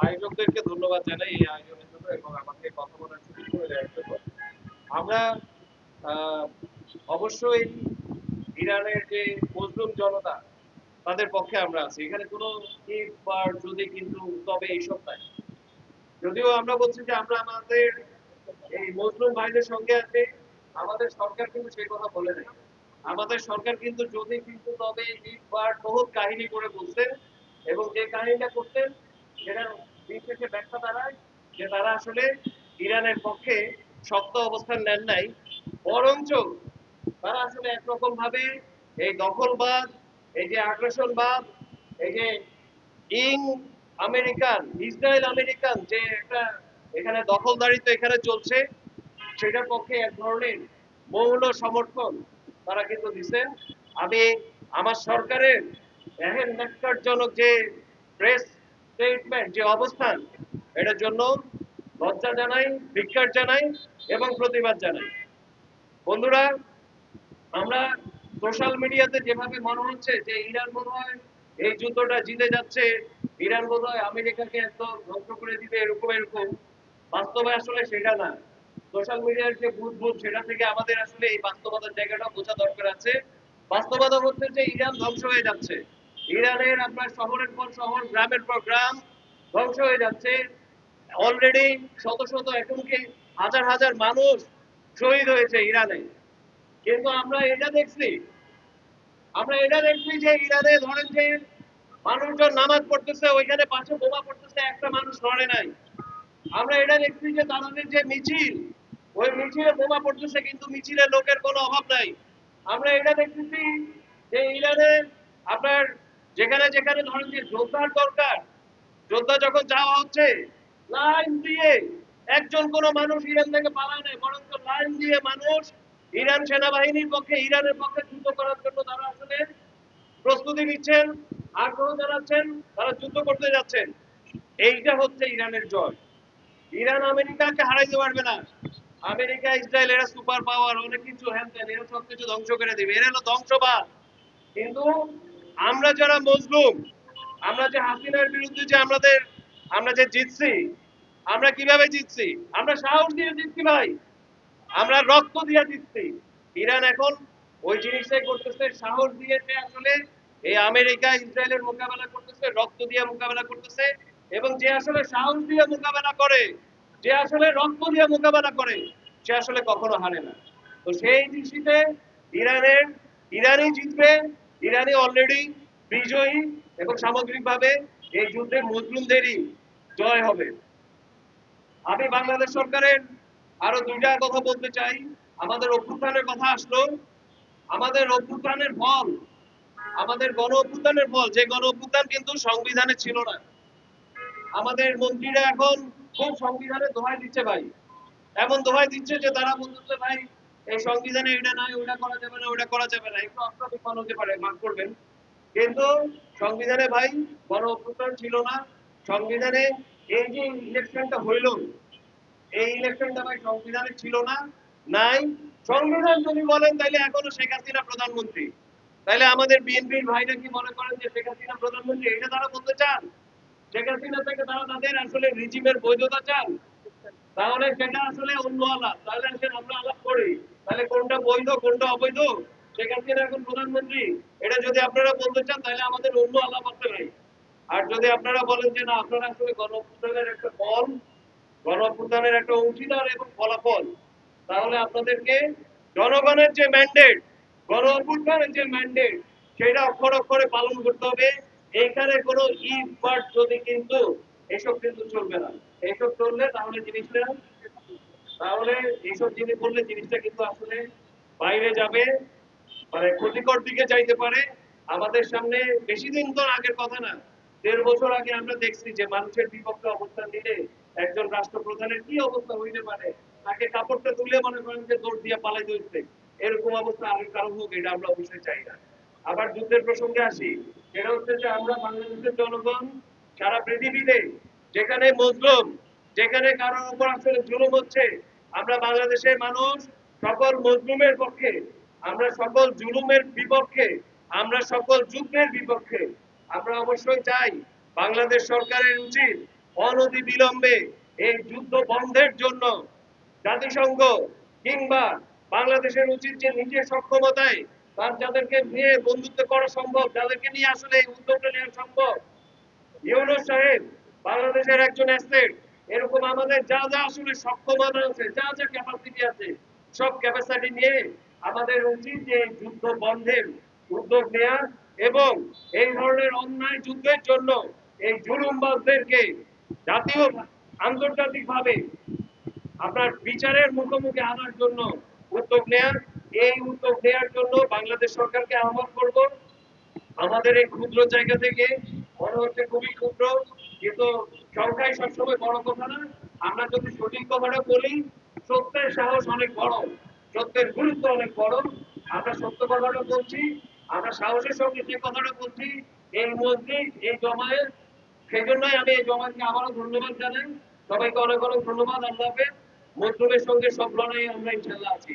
আয়োজকদেরকে ধন্যবাদ জানাই এই আয়োজনের জন্য এবং আমাকে কথা বলার সুযোগ করে দেওয়ার জন্য। আমরা আহ, অবশ্যই ইরানের যে মজলুম জনতা তাদের পক্ষে আমরা আছি। এখানে কোনো ইফ বা যদি কিন্তু তবে এইসব নাই। যদিও আমরা বলছি যে আমরা আমাদের এই মজলুম ভাইদের সঙ্গে আছি, আমাদের সরকার কিন্তু সেই কথা বলে নাই। আমাদের সরকার কিন্তু যদি কিন্তু তবে ইফ বা বহুত কাহিনী করে বলছেন এবং যে কাহিনীটা করতেন সেটার দিন শেষে ব্যাখ্যা দাঁড়ায় যে তারা আসলে ইরানের পক্ষে শক্ত অবস্থান নেন নাই, বরঞ্চ তারা আসলে একরকম ভাবে এই দখলবাদ, এই যে আগ্রাসনবাদ, এই যে ইং আমেরিকান, ইসরায়েল আমেরিকান যে একটা এখানে দখলদারিত্ব এখানে চলছে, সেটার পক্ষে এক ধরনের মৌল সমর্থন তারা কিন্তু দিচ্ছেন। আমি আমার সরকারের এহেন ন্যাক্কারজনক যে প্রেস স্টেটমেন্ট, যে অবস্থান, এটার জন্য লজ্জা জানাই, ধিক্কার জানাই এবং প্রতিবাদ জানাই। বন্ধুরা, আমরা সোশ্যাল মিডিয়াতে যেভাবে মনে হচ্ছে যে ইরান বোধহয় এই যুদ্ধটা জিতে যাচ্ছে, ইরান বোধহয় আমেরিকাকে একদম ধ্বংস করে দিবে, এরকম এরকম, বাস্তবে আসলে সেটা না। সোশ্যাল মিডিয়ার যে বুদবুদ, সেটা থেকে আমাদের আসলে এই বাস্তবতার জায়গাটা বোঝা দরকার আছে। বাস্তবতা হচ্ছে যে ইরান ধ্বংস হয়ে যাচ্ছে। ইরানের আপনার শহরের পর শহর, গ্রামের পর গ্রাম ধ্বংস হয়ে যাচ্ছে। অলরেডি শত শত, এমনকি হাজার হাজার মানুষ শহীদ হয়েছে ইরানে। কিন্তু আমরা এটা দেখছি যে ইরানে ধরেন যে মানুষজন নামাজ পড়তেছে, ওইখানে পাশে বোমা পড়তেছে, একটা মানুষ নড়ে নাই। আমরা এটা দেখছি যে তাদের যে মিছিল, ওই মিছিলে বোমা পড়তেছে কিন্তু মিছিলে লোকের কোনো অভাব নাই। আমরা এটা দেখতেছি যে ইরানে আপনার যেখানে যেখানে ধরেন যে যোদ্ধার দরকার, যোদ্ধা যখন যাওয়া হচ্ছে, লাইন দিয়ে একজন কোনো মানুষ ইরান থেকে পালায় নাই, বরঞ্চ লাইন দিয়ে মানুষ ইরান সেনাবাহিনীর পক্ষে, ইরানের পক্ষে যুদ্ধ করার জন্য তারা আসলে প্রস্তুতি নিচ্ছেন, আগ্রহ জানাচ্ছেন, তারা যুদ্ধ করতে যাচ্ছেন। এইটা হচ্ছে ইরানের জয়। ইরান আমেরিকাকে হারাইতে পারবে না। আমেরিকা, ইসরায়েল এরা সুপার পাওয়ার, অনেক কিছু হ্যান ত্যান, এরা সবকিছু ধ্বংস করে দিবে, এরা হলো ধ্বংসবাদ। কিন্তু আমরা যারা মজলুম, আমরা যে হাসিনার বিরুদ্ধে যে আমরা যে জিতছি, আমরা কিভাবে জিতছি? আমরা সাহস দিয়ে জিতছি ভাই, আমরা রক্ত দিয়ে জিতছি। ইরান এখন ওই জিনিসটাই করতেছে, সাহস দিয়ে সে আসলে এই আমেরিকা ইসরায়েলের মোকাবেলা করতেছে, রক্ত দিয়ে মোকাবেলা করতেছে। এবং যে আসলে সাহস দিয়ে মোকাবেলা করে, যে আসলে রক্ত দিয়ে মোকাবেলা করে, সে আসলে কখনো হারে না। তো সেই দৃষ্টিতে ইরানের ইরানই জিতবে, ইরানই অলরেডি বিজয়ী, এবং সামগ্রিকভাবে এই যুদ্ধে মুসলিমদেরই জয় হবে। আমি বাংলাদেশ সরকারের আরো দুইটা কথা বলতে চাই। আমাদের অভ্যুত্থানের কথা আসলো, আমাদের অভ্যুত্থানের ফল, আমাদের গণ অভ্যুত্থানের ফল, যে গণ অভ্যুত্থান কিন্তু সংবিধানে ছিল না। আমাদের মন্ত্রীরা এখন খুব সংবিধানের দোহাই দিচ্ছে ভাই, এমন দোহাই দিচ্ছে যে তারা বলতেছে ভাই এই সংবিধানে এটা নাই, ওটা করা যাবে না, ওটা করা যাবে না, একটু অপ্রাসঙ্গিক হতে পারে, মাফ করবেন। কিন্তু সংবিধানে ভাই গণ অভ্যুত্থান ছিল না। সংবিধানে এই যে ইলেকশনটা হইল, এই ইলেকশনটা ভাই সংবিধানে ছিল না, নাই। সংবিধান যদি বলেন তাহলে এখনো শেখ হাসিনা প্রধানমন্ত্রী। তাহলে আমাদের বিএনপির ভাইরা কি মনে করেন যে শেখ হাসিনা প্রধানমন্ত্রী, এটা তারা বলতে চান? শেখ হাসিনা থেকে তারা তাদের আসলে রিজিমের বৈধতা চান? তাহলে সেটা আসলে অন্য আলাপ। তাহলে আসলে আমরা আলাপ করি, তাহলে কোনটা বৈধ কোনটা অবৈধ, শেখ হাসিনা এখন প্রধানমন্ত্রী, এটা যদি আপনারা বলতে চান তাহলে আমাদের অন্য আলাপ আছে ভাই। আর যদি আপনারা বলেন যে না, আপনারা আসলে গণঅভ্যুত্থানের একটা ফল, গণঅভ্যুত্থানের একটা অংশীদার এবং ফলাফল, তাহলে আপনাদেরকে জনগণের যে ম্যান্ডেট, গণ অভ্যুত্থানের যে ম্যান্ডেট, সেটা অক্ষরে অক্ষরে পালন করতে হবে। এইখানে কোনো ইফ বাট যদি কিন্তু, এসব কিন্তু চলবে না। এইসব চললে তাহলে জিনিসটা, তাহলে এইসব জিনিস বললে জিনিসটা কিন্তু আসলে বাইরে যাবে, মানে ক্ষতিকর দিকে যাইতে পারে। আমাদের সামনে বেশি দিন তো আগের কথা না, 1.5 বছর আগে আমরা দেখছি যে মানুষের বিপক্ষে অবস্থান নিলে একজন রাষ্ট্রপ্রধানের কি অবস্থা হইতে পারে, তাকে কাপড়টা তুলে মনে করেন যে দৌড় দিয়ে পালাই দিচ্ছে। এরকম অবস্থা আগে কারো হোক, এটা আমরা অবশ্যই চাই না। আবার যুদ্ধের প্রসঙ্গে আসি, সেটা হচ্ছে যে আমরা বাংলাদেশের জনগণ সারা পৃথিবীতে যেখানে মজলুম, যেখানে কারোর উপর আসলে জুলুম হচ্ছে, আমরা বাংলাদেশের মানুষ সকল মজলুমের পক্ষে, আমরা সকল জুলুমের বিপক্ষে, আমরা সকল যুদ্ধের বিপক্ষে। আমরা অবশ্যই চাই বাংলাদেশ সরকারের উচিত অনতি বিলম্বে এই যুদ্ধ বন্ধের জন্য জাতিসংঘ কিংবা বাংলাদেশের উচিত যে নিজের সক্ষমতায় তার যাদেরকে নিয়ে বন্ধুত্ব করা সম্ভব, যাদেরকে নিয়ে আসলে এই উদ্যোগটা নেওয়া সম্ভব, ইউনূস সাহেব বাংলাদেশের একজন অ্যাসেট, এরকম আমাদের যা যা আসলে সক্ষমতা আছে, যা যা ক্যাপাসিটি আছে, সব ক্যাপাসিটি নিয়ে আমাদের উচিত যে যুদ্ধ বন্ধের উদ্যোগ নেওয়া এবং এই ধরনের অন্যায় যুদ্ধের জন্য এই জুলুমবাজদেরকে জাতীয় আন্তর্জাতিক ভাবে আপনার বিচারের মুখোমুখি আনার জন্য উদ্যোগ নেয়া। এই উদ্যোগ নেওয়ার জন্য বাংলাদেশ সরকারকে আহ্বান করব। আমাদের এই ক্ষুদ্র জায়গা থেকে মনে হচ্ছে খুবই ক্ষুদ্র, কিন্তু সংখ্যায় সবসময় বড় কথা না। আমরা যদি সঠিক কথাটা বলি, সত্যের সাহস অনেক বড়, সত্যের গুরুত্ব অনেক বড়। আমরা সত্য কথাটা বলছি, আমরা সাহসের সঙ্গে যে কথাটা বলছি এই মসজিদ, এই জমায়েত, সেই জন্যই আমি এই জমায়েতকে আবারও ধন্যবাদ জানাই। সবাইকে অনেক অনেক ধন্যবাদ। আল্লাহ হাফেজ। মজলুমের সঙ্গে সব লড়াই আমরা ইনশাল্লাহ আছি।